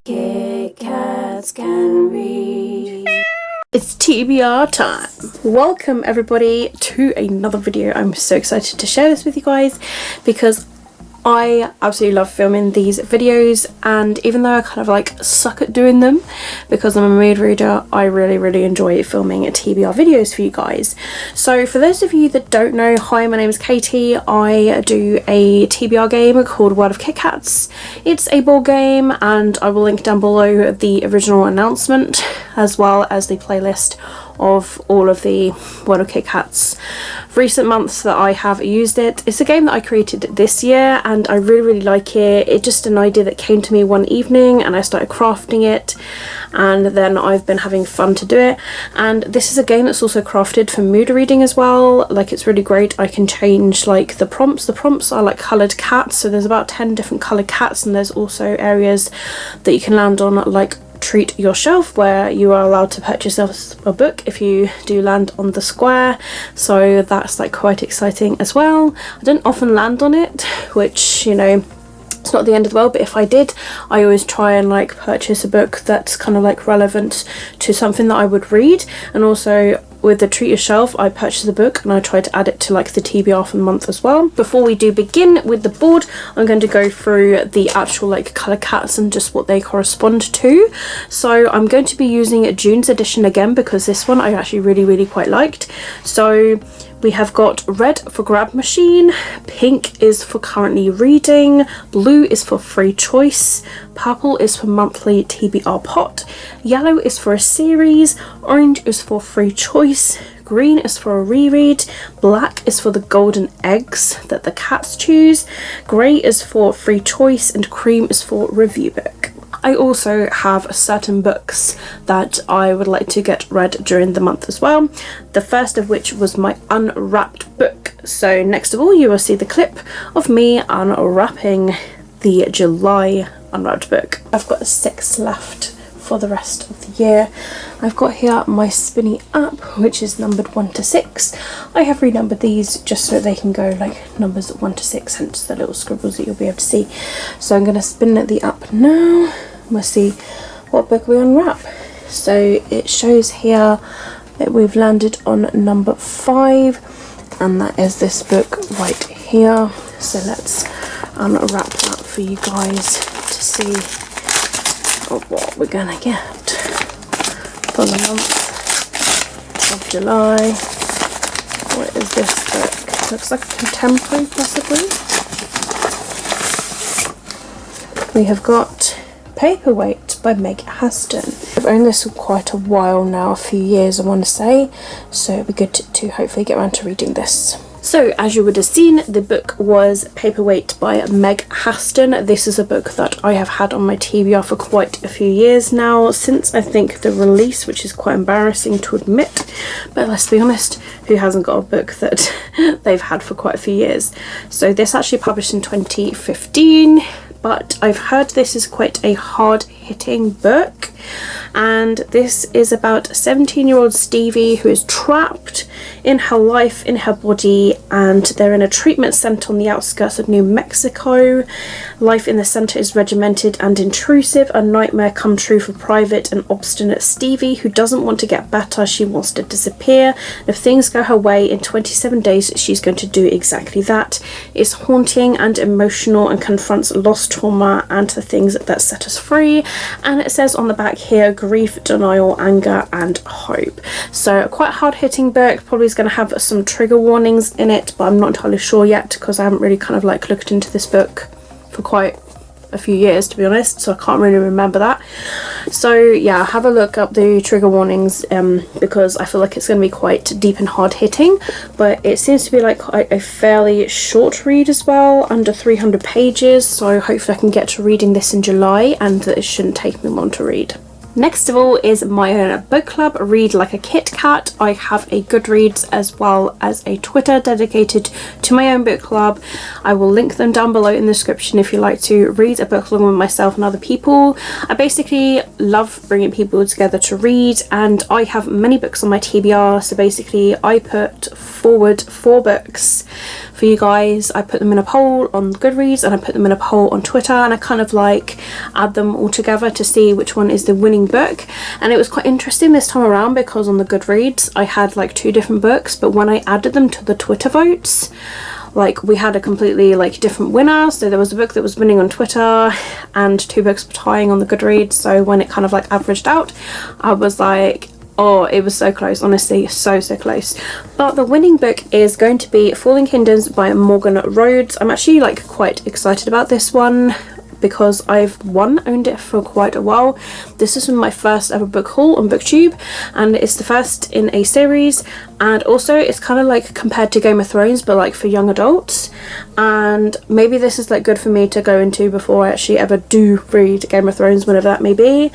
Kitkats can read. It's TBR time. Welcome everybody to another video. I'm so excited to share this with you guys because I absolutely love filming these videos, and even though I kind of like suck at doing them because I'm a mood reader, I really enjoy filming TBR videos for you guys. So for those of you that don't know, hi, my name is Katie. I do a TBR game called World of Kitkats. It's a board game, and I will link down below the original announcement as well as the playlist of all of the World of Kitkats recent months that I have used it. It's a game that I created this year and I really like it. It's just an idea that came to me one evening and I started crafting it, and then I've been having fun to do it. And this is a game that's also crafted for mood reading as well. Like, it's really great. I can change like the prompts. The prompts are like coloured cats, so there's about 10 different coloured cats, and there's also areas that you can land on, like treat your shelf, where you are allowed to purchase a book if you do land on the square, so that's like quite exciting as well. I don't often land on it, which, you know, it's not the end of the world, but if I did, I always try and like purchase a book that's kind of like relevant to something that I would read. And also with the treat yourself, I purchased a book and I try to add it to like the TBR for the month as well. Before we do begin with the board, I'm going to go through the actual like colour cats and just what they correspond to. So I'm going to be using June's edition again because this one I actually really quite liked. So we have got red for grab machine, pink is for currently reading, blue is for free choice, purple is for monthly TBR pot, yellow is for a series, orange is for free choice, green is for a reread, black is for the golden eggs that the cats choose, grey is for free choice, and cream is for review book. I also have certain books that I would like to get read during the month as well. The first of which was my unwrapped book. So next of all, you will see the clip of me unwrapping the July unwrapped book. I've got 6 left for the rest of the year. I've got here my spinny app, which is numbered 1 to 6. I have renumbered these just so they can go like numbers 1 to 6, hence the little scribbles that you'll be able to see. So I'm going to spin the app now. We'll see what book we unwrap. So it shows here that we've landed on number 5, and that is this book right here. So let's unwrap that for you guys to see what we're gonna get for the month of July. What is this book? Looks like a contemporary, possibly. We have got Paperweight by Meg Haston. I've owned this for quite a while now, a few years I want to say, so it'd be good to hopefully get around to reading this. So as you would have seen, the book was Paperweight by Meg Haston. This is a book that I have had on my TBR for quite a few years now, since I think the release, which is quite embarrassing to admit, but let's be honest, who hasn't got a book that they've had for quite a few years? So this actually published in 2015, but I've heard this is quite a hard-hitting book, and this is about a 17-year-old Stevie who is trapped in her life, in her body, and they're in a treatment centre on the outskirts of New Mexico. Life in the centre is regimented and intrusive, a nightmare come true for private and obstinate Stevie, who doesn't want to get better, she wants to disappear. If things go her way, in 27 days she's going to do exactly that. It's haunting and emotional and confronts lost trauma and the things that set us free. And it says on the back here, grief, denial, anger and hope. So quite a hard-hitting book, probably is going to have some trigger warnings in it, but I'm not entirely sure yet because I haven't really kind of like looked into this book for quite a few years, to be honest, so I can't really remember that. So yeah, have a look up the trigger warnings because I feel like it's going to be quite deep and hard hitting, but it seems to be like a fairly short read as well, under 300 pages, so hopefully I can get to reading this in July and that it shouldn't take me long to read. Next of all is my own book club, Read Like a Kitkat. I have a Goodreads as well as a Twitter dedicated to my own book club. I will link them down below in the description if you'd like to read a book along with myself and other people. I basically love bringing people together to read, and I have many books on my TBR, so basically I put forward 4 books for you guys. I put them in a poll on Goodreads and I put them in a poll on Twitter, and I kind of like add them all together to see which one is the winning book. And it was quite interesting this time around because on the Goodreads I had like 2 different books, but when I added them to the Twitter votes, like we had a completely like different winner. So there was a book that was winning on Twitter and 2 books were tying on the Goodreads. So when it kind of like averaged out, I was like, oh, it was so close, honestly, so close. But the winning book is going to be Falling Kingdoms by Morgan Rhodes. I'm actually like quite excited about this one because I've owned it for quite a while. This is my first ever book haul on BookTube, and it's the first in a series, and also it's kind of like compared to Game of Thrones but like for young adults, and maybe this is like good for me to go into before I actually ever do read Game of Thrones, whenever that may be.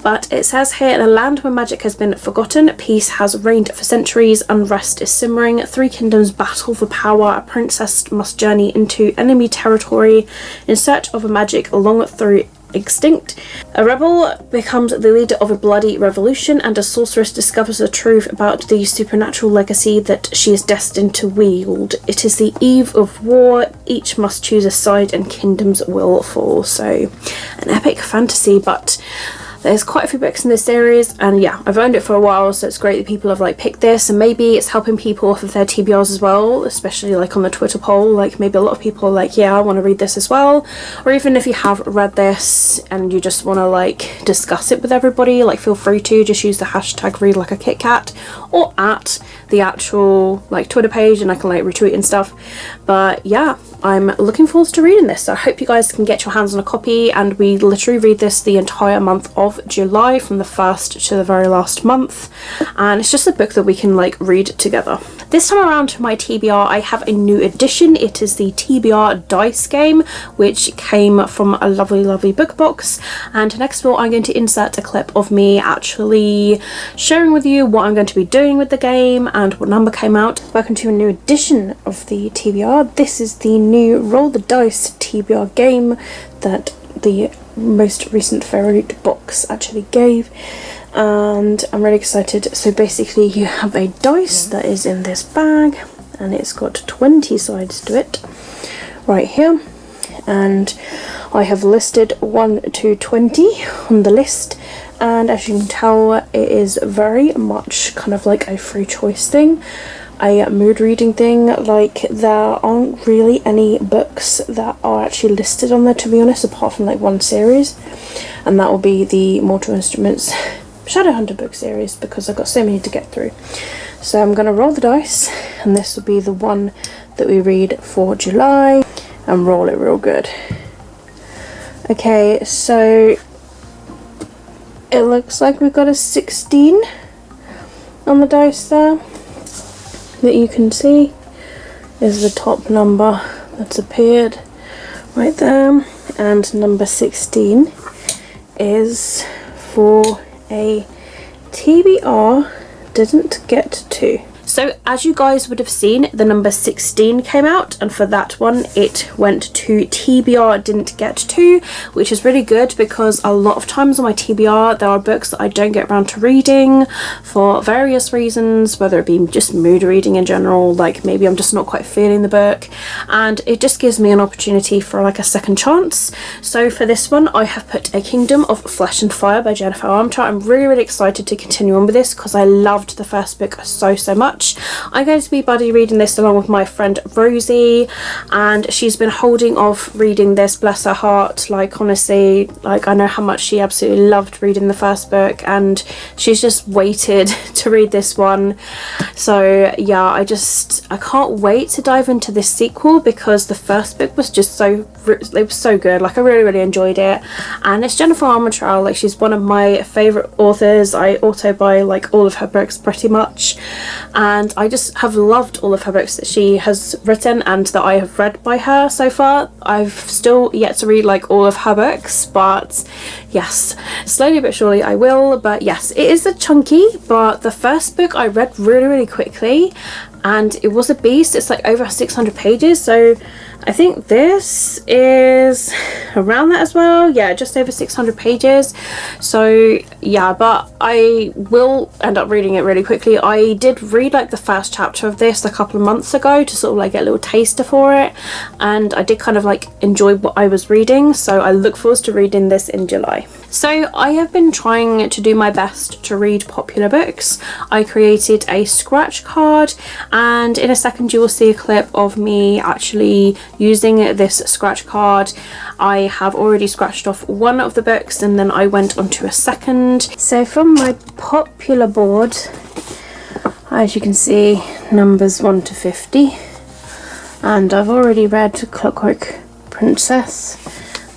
But it says here, in a land where magic has been forgotten, peace has reigned for centuries, unrest is simmering, 3 kingdoms battle for power, a princess must journey into enemy territory in search of a magic long through extinct. A rebel becomes the leader of a bloody revolution, and a sorceress discovers the truth about the supernatural legacy that she is destined to wield. It is the eve of war, each must choose a side and kingdoms will fall. So an epic fantasy, but there's quite a few books in this series, and yeah, I've owned it for a while, so it's great that people have like picked this, and maybe it's helping people off of their TBRs as well, especially like on the Twitter poll. Like maybe a lot of people are like, yeah, I want to read this as well. Or even if you have read this and you just want to like discuss it with everybody, like feel free to just use the hashtag read like a Kitkat or at the actual like Twitter page, and I can like retweet and stuff. But yeah, I'm looking forward to reading this, so I hope you guys can get your hands on a copy. And we literally read this the entire month of July, from the 1st to the very last month, and it's just a book that we can like read together. This time around to my TBR, I have a new edition. It is the TBR Dice Game, which came from a lovely book box. And next of all, I'm going to insert a clip of me actually sharing with you what I'm going to be doing with the game and what number came out. Welcome to a new edition of the TBR. This is the new Roll the Dice TBR game that the most recent varied box actually gave, and I'm really excited. So basically you have a dice that is in this bag, and it's got 20 sides to it right here, and I have listed 1 to 20 on the list, and as you can tell, it is very much kind of like a free choice thing, a mood reading thing. Like there aren't really any books that are actually listed on there, to be honest, apart from like one series, and that will be the Mortal Instruments Shadowhunter book series, because I've got so many to get through. So I'm going to roll the dice, and this will be the one that we read for July, and roll it real good. Okay, so it looks like we've got a 16 on the dice there, that you can see is the top number that's appeared right there, and number 16 is for a TBR Didn't Get to. So as you guys would have seen, the number 16 came out, and for that one it went to TBR Didn't Get to, which is really good because a lot of times on my TBR there are books that I don't get around to reading for various reasons, whether it be just mood reading in general, like maybe I'm just not quite feeling the book, and it just gives me an opportunity for like a second chance. So for this one I have put A Kingdom of Flesh and Fire by Jennifer Armstrong. I'm really excited to continue on with this because I loved the first book so much. I'm going to be buddy reading this along with my friend Rosie, and she's been holding off reading this, bless her heart. Like honestly, like I know how much she absolutely loved reading the first book, and she's just waited to read this one. So yeah, I can't wait to dive into this sequel because the first book was just it was so good. Like I really enjoyed it, and it's Jennifer Armstrong. Like she's one of my favorite authors. I auto buy like all of her books pretty much, and I just have loved all of her books that she has written and that I have read by her so far. I've still yet to read like all of her books, but yes, slowly but surely I will. But yes, it is a chunky, but the first book I read really quickly, and it was a beast. It's like over 600 pages, so I think this is around that as well. Yeah, just over 600 pages. So yeah, but I will end up reading it really quickly. I did read like the first chapter of this a couple of months ago to sort of like get a little taster for it, and I did kind of like enjoy what I was reading, so I look forward to reading this in July. So I have been trying to do my best to read popular books. I created a scratch card, and in a second you will see a clip of me actually using this scratch card. I have already scratched off one of the books and then I went on to a second. So from my popular board, as you can see, numbers 1 to 50, and I've already read Clockwork Princess.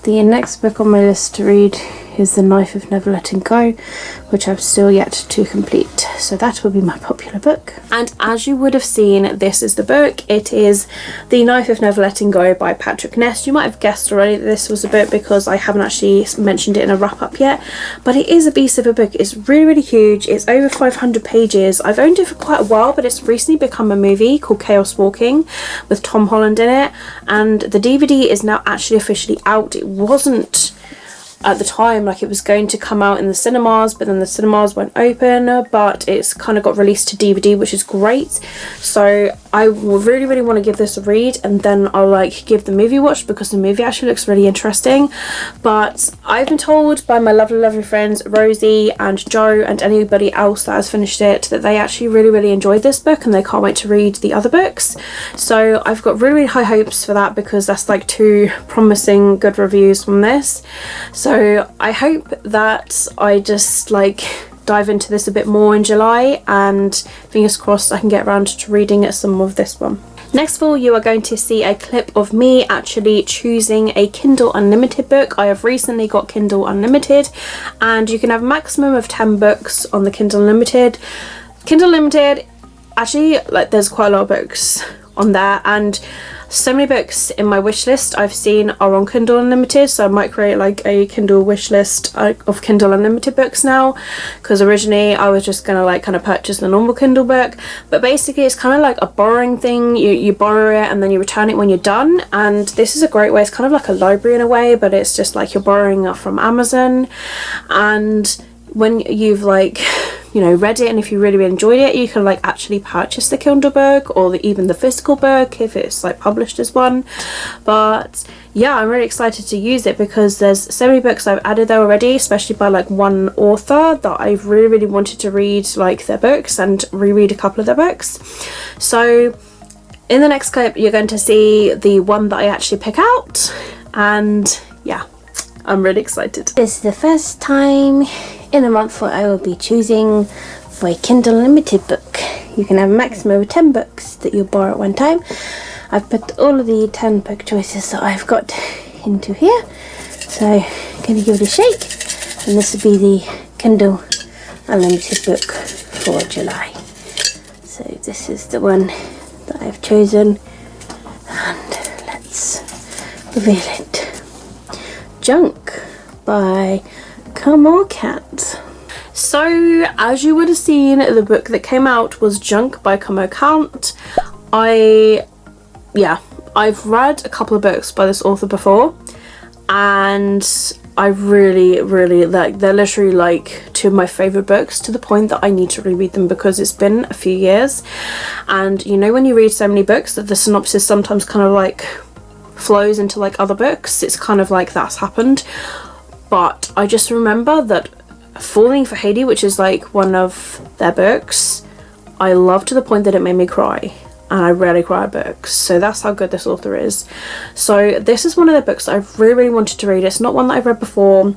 The next book on my list to read is The Knife of Never Letting Go, which I've still yet to complete. So that will be my popular book. And as you would have seen, this is the book. It is The Knife of Never Letting Go by Patrick Ness. You might have guessed already that this was a book because I haven't actually mentioned it in a wrap up yet, but it is a beast of a book. It's really, really huge. It's over 500 pages. I've owned it for quite a while, but it's recently become a movie called Chaos Walking with Tom Holland in it, and the DVD is now actually officially out. It wasn't at the time, like it was going to come out in the cinemas, but then the cinemas won't open, but it's kind of got released to DVD, which is great. So I really, really want to give this a read, and then I'll like give the movie a watch because the movie actually looks really interesting. But I've been told by my lovely, lovely friends Rosie and Joe and anybody else that has finished it that they actually really, really enjoyed this book and they can't wait to read the other books. So I've got really, really high hopes for that because that's like 2 promising good reviews from this. So I hope that I just like dive into this a bit more in July, and fingers crossed I can get around to reading some of this one. Next of all, you are going to see a clip of me actually choosing a Kindle Unlimited book. I have recently got Kindle Unlimited, and you can have a maximum of 10 books on the Kindle Unlimited. Kindle Unlimited, actually, like there's quite a lot of books on there, and so many books in my wish list I've seen are on Kindle Unlimited, so I might create like a Kindle wish list of Kindle Unlimited books now, because originally I was just gonna like kind of purchase the normal Kindle book, but basically it's kind of like a borrowing thing. You borrow it and then you return it when you're done, and this is a great way. It's kind of like a library in a way, but it's just like you're borrowing it from Amazon, and when you've like read it, and if you really, really enjoyed it, you can like actually purchase the Kindle book or even the physical book if it's like published as one. But yeah, I'm really excited to use it because there's so many books I've added there already, especially by like one author that I've really, really wanted to read like their books and reread a couple of their books. So in the next clip you're going to see the one that I actually pick out, and yeah, I'm really excited. This is the first time in a month where I will be choosing for a Kindle Unlimited book. You can have a maximum of 10 books that you'll borrow at one time. I've put all of the 10 book choices that I've got into here, so I'm going to give it a shake, and this will be the Kindle Unlimited book for July. So this is the one that I've chosen, and let's reveal it. Junk by Kitkat. So as you would have seen, the book that came out was Junk by Kitkat. I've read a couple of books by this author before, and I really, really like, they're literally like 2 of my favourite books, to the point that I need to reread them because it's been a few years. And when you read so many books that the synopsis sometimes kind of like flows into like other books, it's kind of like that's happened. But I just remember that Falling for Heidi, which is like one of their books, I love to the point that it made me cry, and I rarely cry at books, so that's how good this author is. So this is one of their books that I've really, really wanted to read. It's not one that I've read before,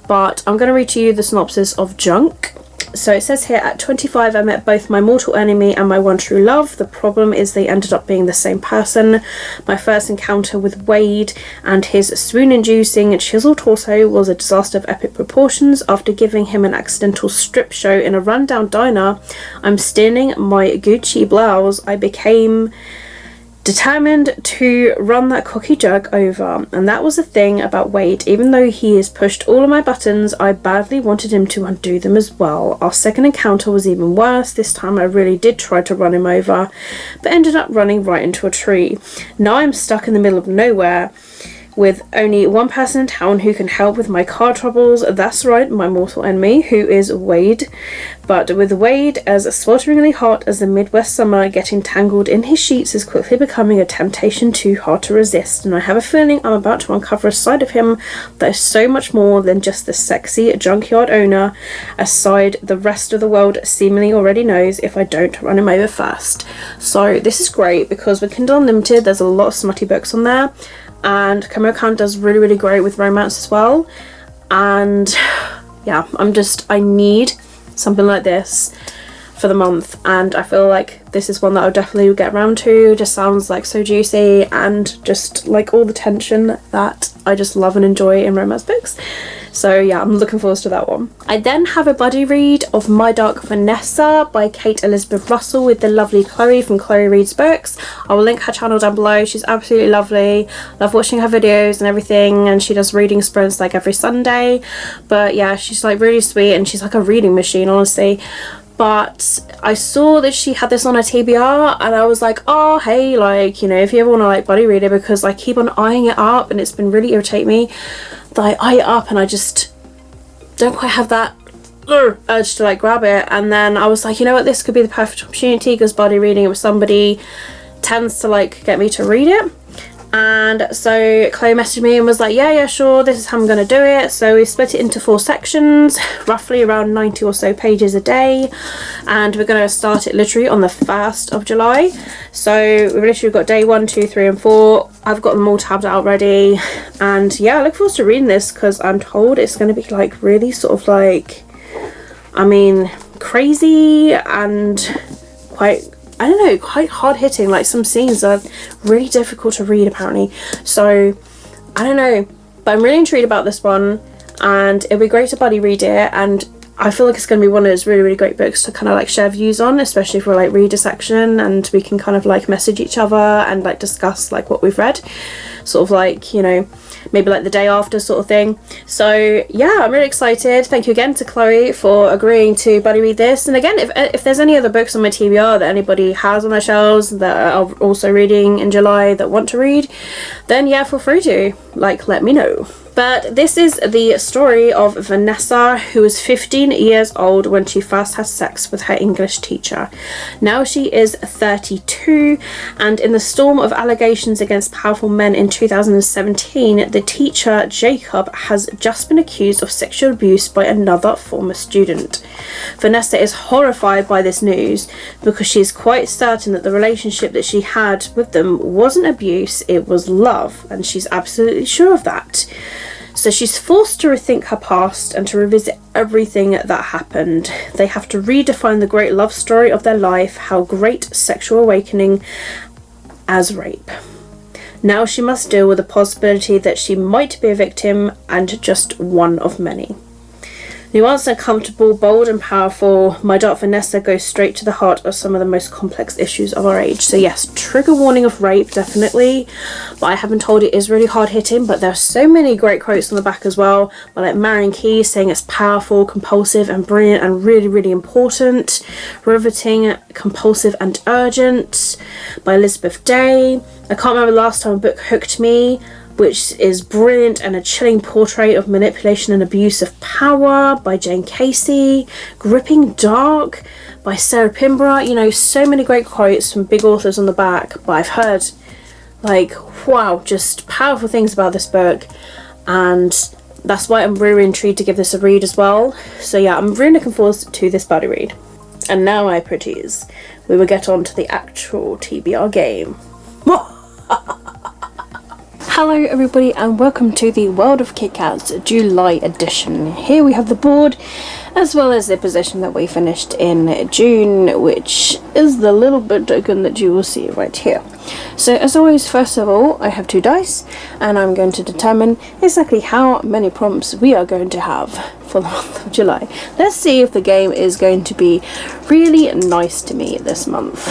but I'm going to read to you the synopsis of Junk. So it says here, at 25 I met both my mortal enemy and my one true love. The problem is they ended up being the same person. My first encounter with Wade and his swoon-inducing chiseled torso was a disaster of epic proportions. After giving him an accidental strip show in a rundown diner, I'm staining my Gucci blouse. I became determined to run that cocky jerk over, and that was the thing about Wade. Even though he has pushed all of my buttons, I badly wanted him to undo them as well. Our second encounter was even worse. This time I really did try to run him over, but ended up running right into a tree. Now I'm stuck in the middle of nowhere with only one person in town who can help with my car troubles. That's right, my mortal enemy, who is Wade. But with Wade as swelteringly hot as the Midwest summer, getting tangled in his sheets is quickly becoming a temptation too hard to resist, and I have a feeling I'm about to uncover a side of him that is so much more than just the sexy junkyard owner, a side the rest of the world seemingly already knows if I don't run him over first. So this is great because with Kindle Unlimited there's a lot of smutty books on there, and Kamokan does really great with romance as well. And yeah, I need something like this for the month, and I feel like this is one that I'll definitely get around to. Just sounds like so juicy, and just like all the tension that I just love and enjoy in romance books. So yeah, I'm looking forward to that one. I then have a buddy read of My Dark Vanessa by Kate Elizabeth Russell with the lovely Chloe from Chloe Reads Books. I will link her channel down below. She's absolutely lovely. Love watching her videos and everything, and she does reading sprints like every Sunday. But yeah, she's like really sweet, and she's like a reading machine, honestly. But I saw that she had this on her TBR, and I was like, oh hey, like, you know, if you ever want to like buddy read it, because I keep on eyeing it up and it's been really irritating me that I eye it up and I just don't quite have that urge to like grab it. And then I was like, you know what, this could be the perfect opportunity, because buddy reading it with somebody tends to like get me to read it. And so Chloe messaged me and was like, yeah sure, this is how I'm going to do it. So we split it into 4 sections, roughly around 90 or so pages a day, and we're going to start it literally on the 1st of July. So we've literally got day 1, 2, 3 and 4. I've got them all tabbed out already, and yeah, I look forward to reading this because I'm told it's going to be like really sort of like, I mean, crazy and quite, I don't know, quite hard hitting. Like some scenes are really difficult to read apparently. So I don't know, but I'm really intrigued about this one, and it'll be great to buddy read it. And I feel like it's going to be one of those really great books to kind of like share views on, especially for like reader section, and we can kind of like message each other and like discuss like what we've read, sort of like, you know, maybe like the day after sort of thing. So yeah, I'm really excited. Thank you again to Chloe for agreeing to buddy read this. And again, if there's any other books on my TBR that anybody has on their shelves that are also reading in July that want to read, then yeah, feel free to like let me know. But this is the story of Vanessa, who was 15 years old when she first had sex with her English teacher. Now she is 32, and in the storm of allegations against powerful men in 2017, the teacher, Jacob, has just been accused of sexual abuse by another former student. Vanessa is horrified by this news because she is quite certain that the relationship that she had with them wasn't abuse, it was love, and she's absolutely sure of that. So she's forced to rethink her past and to revisit everything that happened. They have to redefine the great love story of their life, how great sexual awakening as rape. Now she must deal with the possibility that she might be a victim and just one of many. Nuanced and comfortable, bold and powerful, My Dark Vanessa goes straight to the heart of some of the most complex issues of our age. So yes, trigger warning of rape, definitely. But I have been told it is really hard hitting, but there are so many great quotes on the back as well. By like Marion Keyes saying it's powerful, compulsive and brilliant and really important. Riveting, compulsive and urgent by Elizabeth Day. I can't remember the last time a book hooked me, which is brilliant and a chilling portrait of manipulation and abuse of power by Jane Casey. Gripping Dark by Sarah Pinborough. You know, so many great quotes from big authors on the back, but I've heard like, wow, just powerful things about this book, and that's why I'm really intrigued to give this a read as well. So yeah, I'm really looking forward to this buddy read. And now, my pretties, we will get on to the actual TBR game. Hello everybody, and welcome to the World of Kitkats July edition. Here we have the board as well as the position that we finished in June, which is the little bit token that you will see right here. So as always, first of all, I have 2 dice, and I'm going to determine exactly how many prompts we are going to have for the month of July. Let's see if the game is going to be really nice to me this month.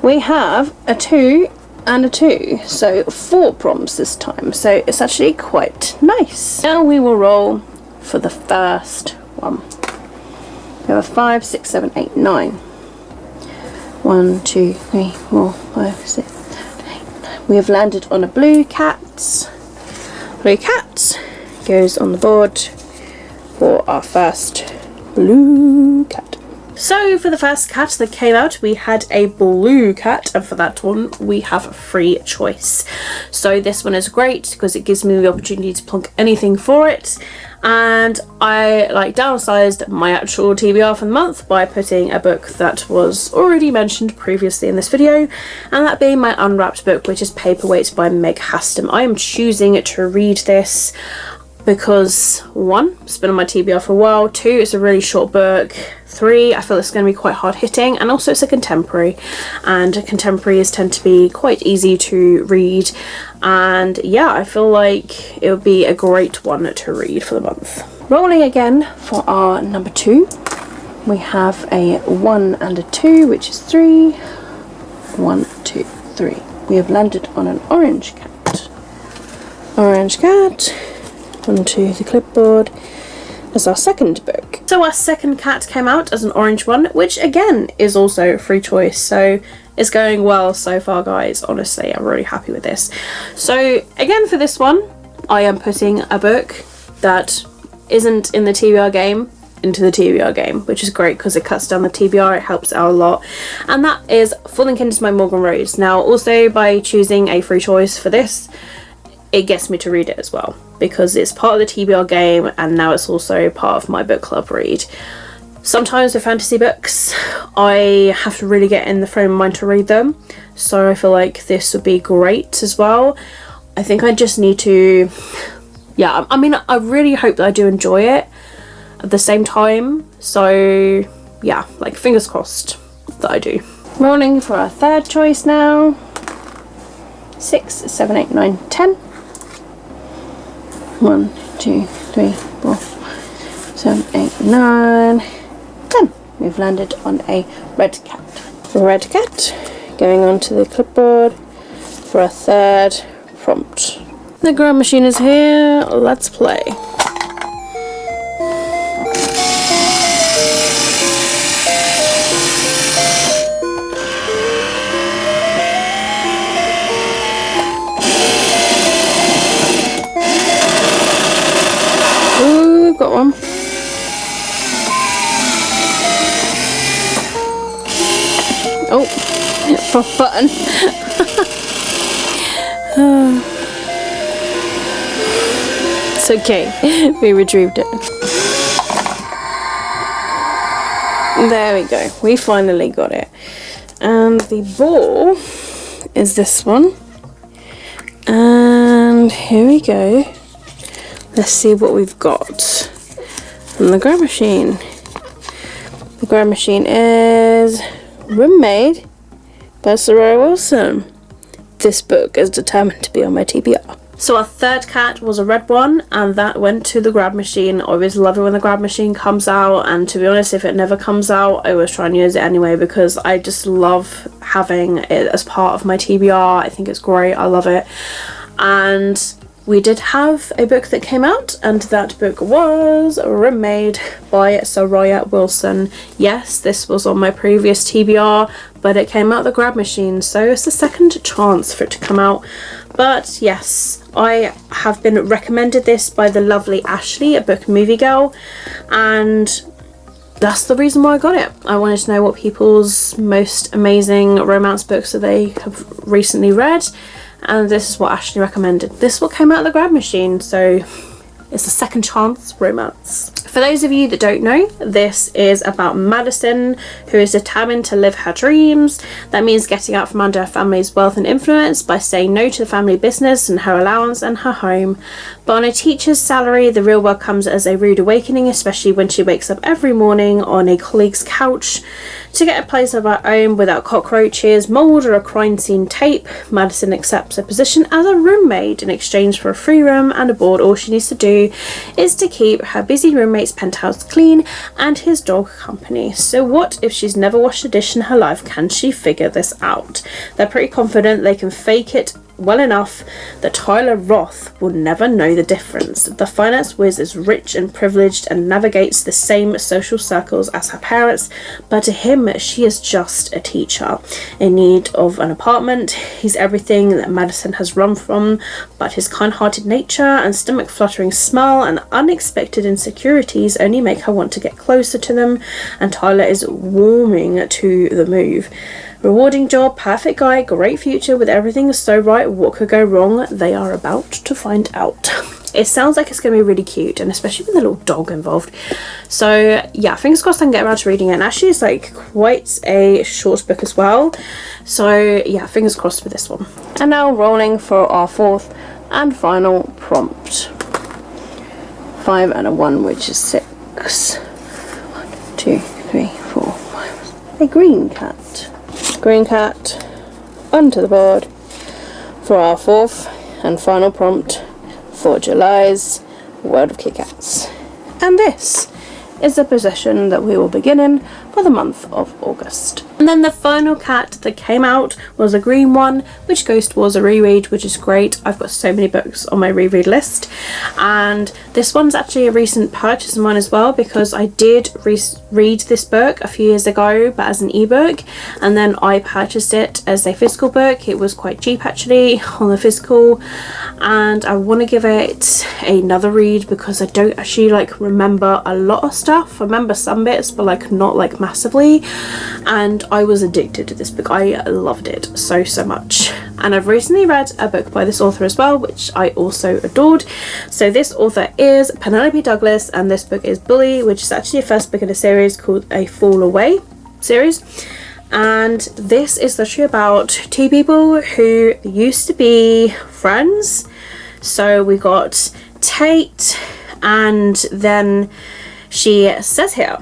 We have a 2 and a 2, so 4 prompts this time, so it's actually quite nice. Now we will roll for the first one. We have a 5, 6, 7, 8, 9. 1, 2, 3, 4, 5, 6, 7, 8, 9. we have landed on a blue cat. Blue cat goes on the board for our first blue cat. So for the first cat that came out, we had a blue cat, and for that one we have a free choice. So this one is great because it gives me the opportunity to plonk anything for it, and I downsized my actual TBR for the month by putting a book that was already mentioned previously in this video, and that being my unwrapped book, which is Paperweight by Meg Haston. I am choosing to read this because 1, it's been on my TBR for a while, 2, it's a really short book, 3, I feel it's going to be quite hard hitting, and also it's a contemporary, and contemporaries tend to be quite easy to read, and yeah, I feel like it would be a great one to read for the month. Rolling again for our number 2, we have a 1 and a 2, which is 3. 1, 2, 3. We have landed on an orange cat. Orange cat. Onto the clipboard as our second book. So our second cat came out as an orange one, which again is also free choice, so it's going well so far, guys. Honestly, I'm really happy with this. So again, for this one, I am putting a book that isn't in the TBR game into the TBR game, which is great because it cuts down the TBR, it helps out a lot, and that is Falling Kindles by Morgan Rose. Now also, by choosing a free choice for this, it gets me to read it as well, because it's part of the TBR game and now it's also part of my book club read. Sometimes with fantasy books, I have to really get in the frame of mind to read them, so I feel like this would be great as well. I think I just need to, yeah, I mean, I really hope that I do enjoy it at the same time, so yeah, like fingers crossed that I do. Rolling for our third choice now. 6, 7, 8, 9, 10. 1, 2, 3, 4, 7, 8, 9, 10. We've landed on a red cat. Red cat going onto the clipboard for a third prompt. The grab machine is here. Let's play. Got one. Oh, wrong button. It's okay, we retrieved it. There we go, we finally got it. And the ball is this one. And here we go. Let's see what we've got from the grab machine. The grab machine is Roommate by Sarah Wilson. This book is determined to be on my TBR. So our third cat was a red one, and that went to the grab machine. I always love it when the grab machine comes out, and to be honest, if it never comes out, I always try and use it anyway because I just love having it as part of my TBR. I think it's great, I love it. And we did have a book that came out, and that book was Roommate by Sarah Wilson. Yes, this was on my previous TBR, but it came out the grab machine, so it's the second chance for it to come out. But yes, I have been recommended this by the lovely Ashleigh, a book movie girl, and that's the reason why I got it. I wanted to know what people's most amazing romance books that they have recently read, and this is what Ashleigh recommended. This is what came out of the grab machine, so it's a second chance romance. For those of you that don't know, this is about Madison, who is determined to live her dreams. That means getting out from under her family's wealth and influence by saying no to the family business and her allowance and her home. But on a teacher's salary, the real world comes as a rude awakening, especially when she wakes up every morning on a colleague's couch. To get a place of her own without cockroaches, mould, or a crime scene tape, Madison accepts a position as a roommate in exchange for a free room and a board. All she needs to do is to keep her busy roommate's penthouse clean and his dog company. So what if she's never washed a dish in her life? Can she figure this out? They're pretty confident they can fake it well enough that Tyler Roth will never know the difference. The finance whiz is rich and privileged and navigates the same social circles as her parents, but to him she is just a teacher in need of an apartment. He's everything that Madison has run from, but his kind-hearted nature and stomach-fluttering smile and unexpected insecurities only make her want to get closer to them, and Tyler is warming to the move. Rewarding job, perfect guy, great future with everything so right. What could go wrong? They are about to find out. It sounds like it's going to be really cute, and especially with the little dog involved. So yeah, fingers crossed I can get around to reading it. And actually it's like quite a short book as well. So yeah, fingers crossed with this one. And now rolling for our fourth and final prompt. 5 and a 1, which is 6. 1, 2, 3, 4, 5. A green cat. Green cat onto the board for our fourth and final prompt for July's World of Kitkats. And this is the possession that we will begin in for the month of August. And then the final cat that came out was a green one, which goes towards a reread, which is great. I've got so many books on my reread list, and this one's actually a recent purchase of mine as well, because I did read this book a few years ago but as an ebook, and then I purchased it as a physical book. It was quite cheap actually on the physical, and I want to give it another read because I don't actually like remember a lot of stuff. I remember some bits but like not like massively, and I was addicted to this book. I loved it so much. And I've recently read a book by this author as well, which I also adored. So this author is Penelope Douglas, and this book is Bully, which is actually the first book in a series called A Fall Away series. And this is literally about two people who used to be friends. So we got Tate, and then she says here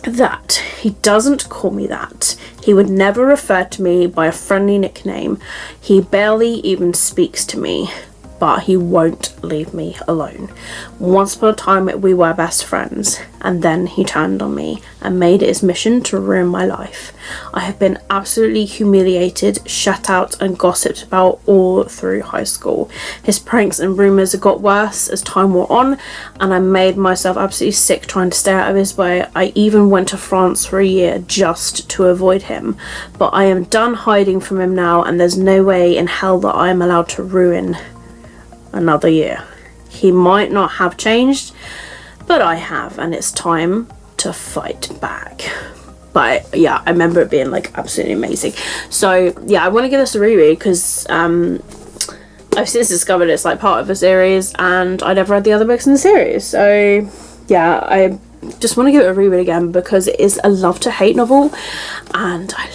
that he doesn't call me that. He would never refer to me by a friendly nickname. He barely even speaks to me, but he won't leave me alone. Once upon a time we were best friends, and then he turned on me and made it his mission to ruin my life. I have been absolutely humiliated, shut out and gossiped about all through high school. His pranks and rumours got worse as time wore on, and I made myself absolutely sick trying to stay out of his way. I even went to France for a year just to avoid him, but I am done hiding from him now, and there's no way in hell that I am allowed to ruin another year. He might not have changed, but I have, and it's time to fight back. But yeah, I remember it being like absolutely amazing. So yeah, I want to give this a reread because I've since discovered it's like part of a series, and I never read the other books in the series. So yeah, I just want to give it a reread again because it is a love to hate novel, and I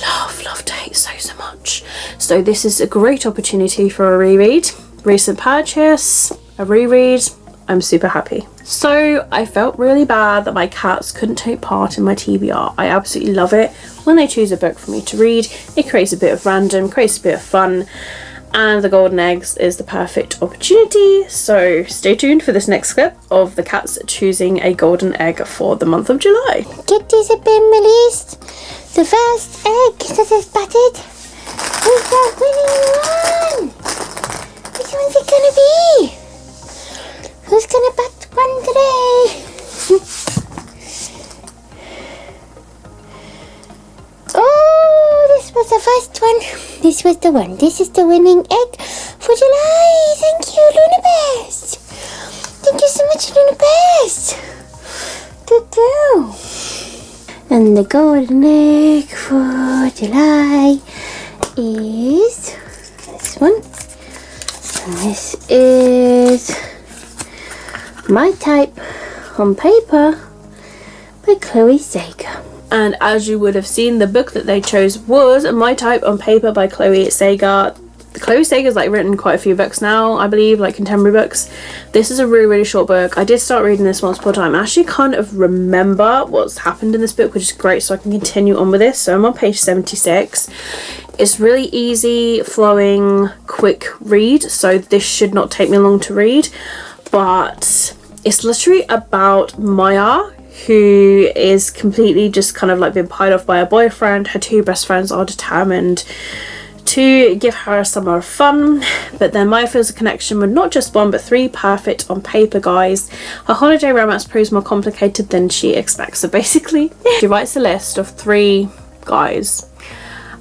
love to hate so much. So this is a great opportunity for a reread. Recent purchase, a reread. I'm super happy. So I felt really bad that my cats couldn't take part in my TBR. I absolutely love it when they choose a book for me to read. It creates a bit of random, creates a bit of fun, and the golden eggs is the perfect opportunity. So stay tuned for this next clip of the cats choosing a golden egg for the month of July. Kitties have been released. The first egg that is batted is the winning one. Which one's it gonna be? Who's gonna bat one today? Oh, this was the first one. This was the one. This is the winning egg for July. Thank you, Luna Best. Thank you so much, Luna Best. And the golden egg for July is this one. And this is My Type on Paper by Chloe Sager. And as you would have seen, the book that they chose was My Type on Paper by Chloe Sager. Chloe Sager's like written quite a few books now, I believe, like contemporary books. This is a really short book. I did start reading this multiple times. I actually kind of remember what's happened in this book, which is great, so I can continue on with this. So I'm on page 76. It's really easy, flowing, quick read, so this should not take me long to read. But it's literally about Maya, who is completely just kind of like been pied off by her boyfriend. Her two best friends are determined to give her a summer of fun, but then Maya feels a connection with not just one but three. Perfect on paper, guys. Her holiday romance proves more complicated than she expects. So basically, she writes a list of 3 guys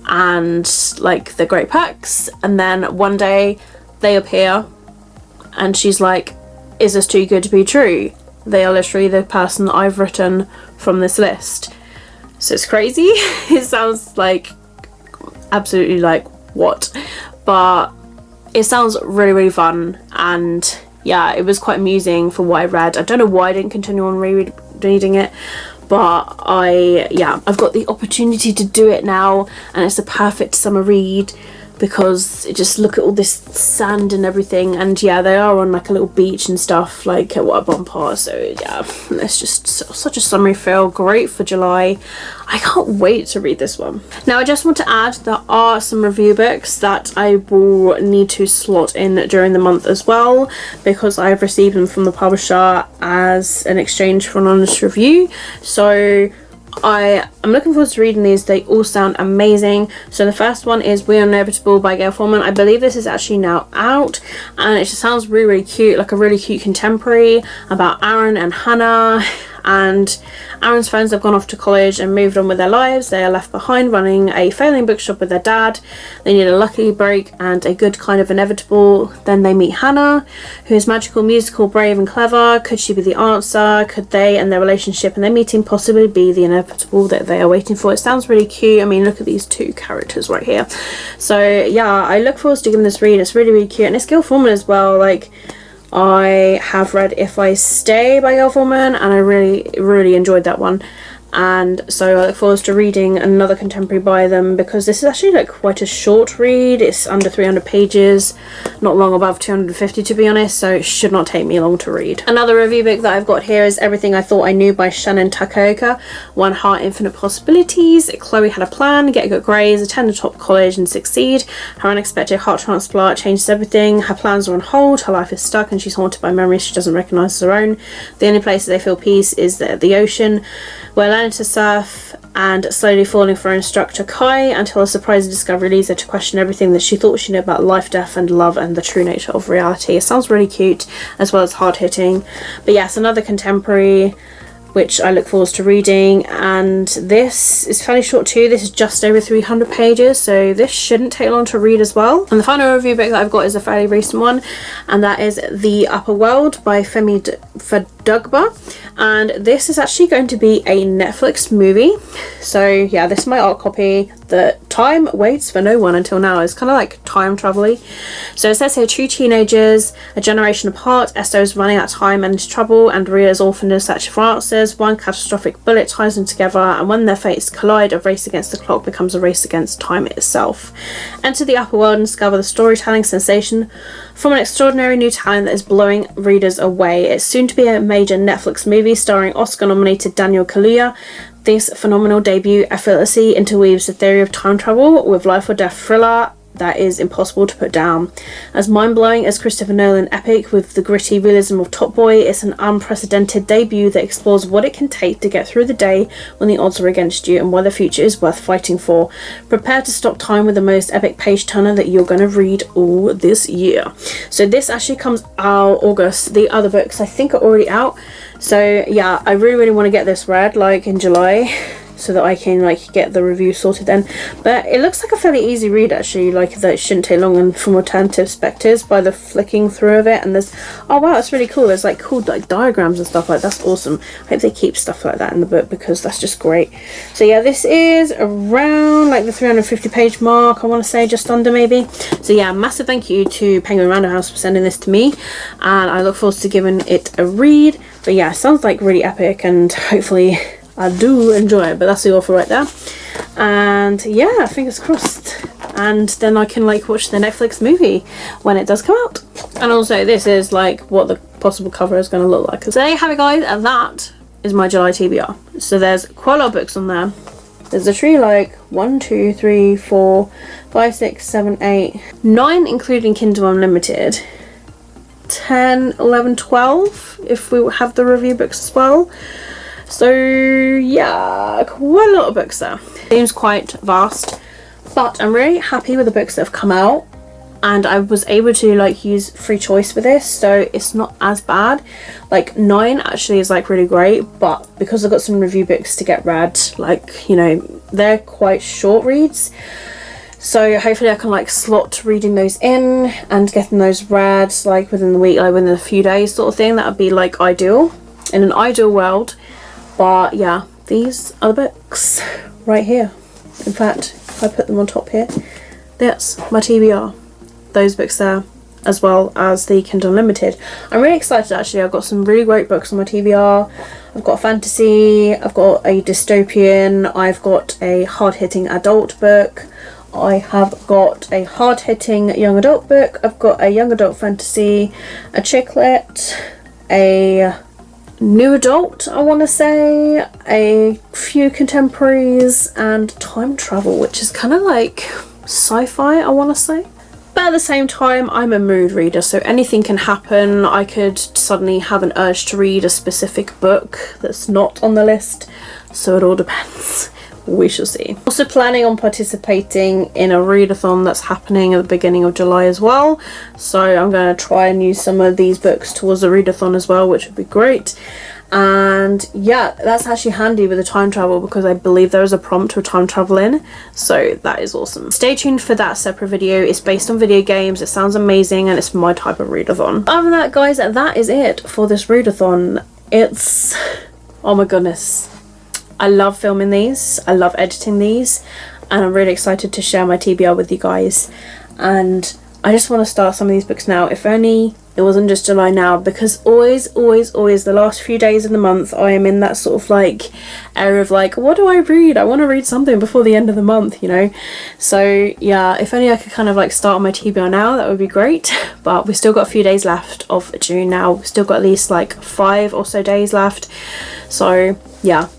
and like the great perks, and then one day they appear and she's like, is this too good to be true? They are literally the person that I've written from this list. So it's crazy. It sounds like absolutely like what, but it sounds really, really fun. And yeah, it was quite amusing for what I read. I don't know why I didn't continue on reading it, but I've got the opportunity to do it now, and it's a perfect summer read because just look at all this sand and everything, and yeah, they are on like a little beach and stuff, like at one part. So yeah, it's just such a summery feel, great for July. I can't wait to read this one. Now I just want to add, there are some review books that I will need to slot in during the month as well, because I've received them from the publisher as an exchange for an honest review. So I am looking forward to reading these. They all sound amazing. So the first one is We Are Inevitable by Gail Forman. I believe this is actually now out, and it just sounds really, really cute, like a really cute contemporary about Aaron and Hannah. And Aaron's friends have gone off to college and moved on with their lives. They are left behind running a failing bookshop with their dad. They need a lucky break and a good kind of inevitable. Then they meet Hannah, who is magical, musical, brave and clever. Could she be the answer? Could they and their relationship and their meeting possibly be the inevitable that they are waiting for? It sounds really cute. I mean, look at these 2 characters right here. So yeah, I look forward to giving this read. It's really, really cute, and it's Gail Forman as well. Like, I have read If I Stay by Gail Forman, and I really, really enjoyed that one. And so I look forward to reading another contemporary by them, because this is actually like quite a short read. It's under 300 pages, not long above 250 to be honest, so it should not take me long to read. Another review book that I've got here is Everything I Thought I Knew by Shannon Takaoka. One Heart, Infinite Possibilities. Chloe had a plan, get good grades, attend a top college and succeed. Her unexpected heart transplant changes everything. Her plans are on hold, her life is stuck, and she's haunted by memories she doesn't recognise as her own. The only place that they feel peace is the ocean, where learning to surf and slowly falling for her instructor Kai, until a surprising discovery leads her to question everything that she thought she knew about life, death and love and the true nature of reality. It sounds really cute as well as hard-hitting. But yes, another contemporary which I look forward to reading, and this is fairly short too. This is just over 300 pages, so this shouldn't take long to read as well. And the final review book that I've got is a fairly recent one, and that is The Upper World by Femi Fadugba, and this is actually going to be a Netflix movie. So yeah, this is my art copy. The time waits for no one until now. It's kind of like time travel-y. So it says here, 2 teenagers, a generation apart. Esther is running out of time and into trouble, and Ria is orphaned in search for answers. One catastrophic bullet ties them together, and when their fates collide, a race against the clock becomes a race against time itself. Enter the upper world and discover the storytelling sensation from an extraordinary new talent that is blowing readers away. It's soon to be a major Netflix movie starring Oscar-nominated Daniel Kaluuya. This phenomenal debut effortlessly interweaves the theory of time travel with life or death thriller that is impossible to put down. As mind-blowing as Christopher Nolan epic with the gritty realism of Top Boy, it's an unprecedented debut that explores what it can take to get through the day when the odds are against you, and why the future is worth fighting for. Prepare to stop time with the most epic page-turner that you're going to read all this year. So this actually comes out August. The other books I think are already out. So yeah, I really, really want to get this read like in July, so that I can like get the review sorted then. But it looks like a fairly easy read actually, like that it shouldn't take long, and from alternative perspectives by the flicking through of it. And there's, oh wow, it's really cool. There's like cool like diagrams and stuff like that. That's awesome. I hope they keep stuff like that in the book, because that's just great. So yeah, this is around like the 350 page mark, I want to say, just under maybe. So yeah, massive thank you to Penguin Random House for sending this to me, and I look forward to giving it a read. But yeah, it sounds like really epic, and hopefully I do enjoy it. But that's the offer right there, and yeah, fingers crossed, and then I can like watch the Netflix movie when it does come out. And also this is like what the possible cover is going to look like. So there you have it guys, and that is my July TBR. So there's quite a lot of books on there. There's literally like 1, 2, 3, 4, 5, 6, 7, 8, 9 including Kindle Unlimited, 10, 11, 12 if we have the review books as well. So yeah, quite a lot of books there. Seems quite vast, But I'm really happy with the books that have come out, and I was able to like use free choice with this, so it's not as bad. Like 9 actually is like really great, but because I've got some review books to get read, like, you know, they're quite short reads, so hopefully I can like slot reading those in and getting those read like within the week, like within a few days sort of thing. That would be like ideal in an ideal world. But yeah, these are the books right here. In fact, if I put them on top here, that's my TBR. Those books there, as well as the Kindle Unlimited. I'm really excited actually. I've got some really great books on my TBR. I've got a fantasy, I've got a dystopian, I've got a hard-hitting adult book, I have got a hard-hitting young adult book, I've got a young adult fantasy, a chick lit, a new adult, I want to say, a few contemporaries, and time travel, which is kind of like sci-fi, I want to say. But at the same time, I'm a mood reader, so anything can happen. I could suddenly have an urge to read a specific book that's not on the list, so it all depends. We shall see. Also planning on participating in a readathon that's happening at the beginning of July as well, so I'm going to try and use some of these books towards the readathon as well, which would be great. And yeah, that's actually handy with the time travel, because I believe there is a prompt with time travel in, so that is awesome. Stay tuned for that separate video. It's based on video games, it sounds amazing, and it's my type of readathon. Other than that, guys, that is it for this readathon. It's, oh my goodness, I love filming these, I love editing these, and I'm really excited to share my TBR with you guys. And I just want to start some of these books now. If only it wasn't just July now, because always the last few days of the month I am in that sort of like area of like, what do I read? I want to read something before the end of the month, you know. So yeah, if only I could kind of like start on my TBR now, that would be great. But we've still got a few days left of June now. We've still got at least like 5 or so days left, so yeah,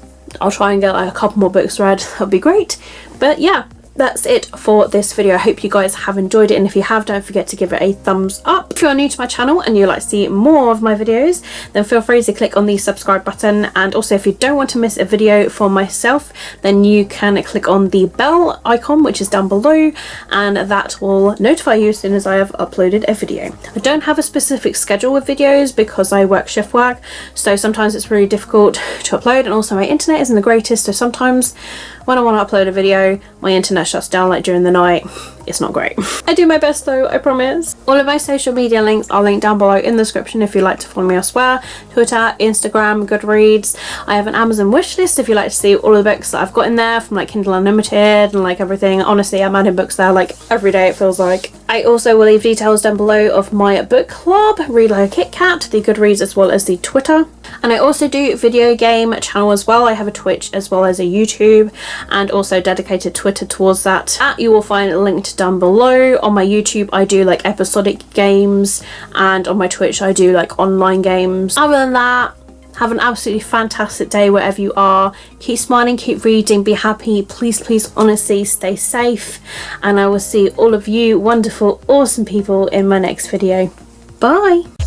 I'll try and get like a couple more books read. That would be great. But yeah, that's it for this video. I hope you guys have enjoyed it, and if you have, don't forget to give it a thumbs up. If you're new to my channel and you'd like to see more of my videos, then feel free to click on the subscribe button. And also, if you don't want to miss a video for myself, then you can click on the bell icon, which is down below, and that will notify you as soon as I have uploaded a video. I don't have a specific schedule with videos because I work shift work, so sometimes it's really difficult to upload, and also my internet isn't the greatest, so sometimes when I want to upload a video, my internet shuts down like during the night. It's not great. I do my best though, I promise. All of my social media links are linked down below in the description if you'd like to follow me elsewhere. Twitter, Instagram, Goodreads. I have an Amazon wishlist if you'd like to see all of the books that I've got in there, from like Kindle Unlimited and like everything. Honestly, I'm adding books there like every day, it feels like. I also will leave details down below of my book club, Read Like a Kitkat, the Goodreads, as well as the Twitter. And I also do video game channel as well. I have a Twitch as well as a YouTube, and also dedicated Twitter towards that. You will find it linked down below. On my YouTube I do like episodic games, and on my Twitch I do like online games. Other than that, have an absolutely fantastic day wherever you are. Keep smiling, keep reading, be happy. Please, honestly, stay safe. And I will see all of you wonderful, awesome people in my next video. Bye!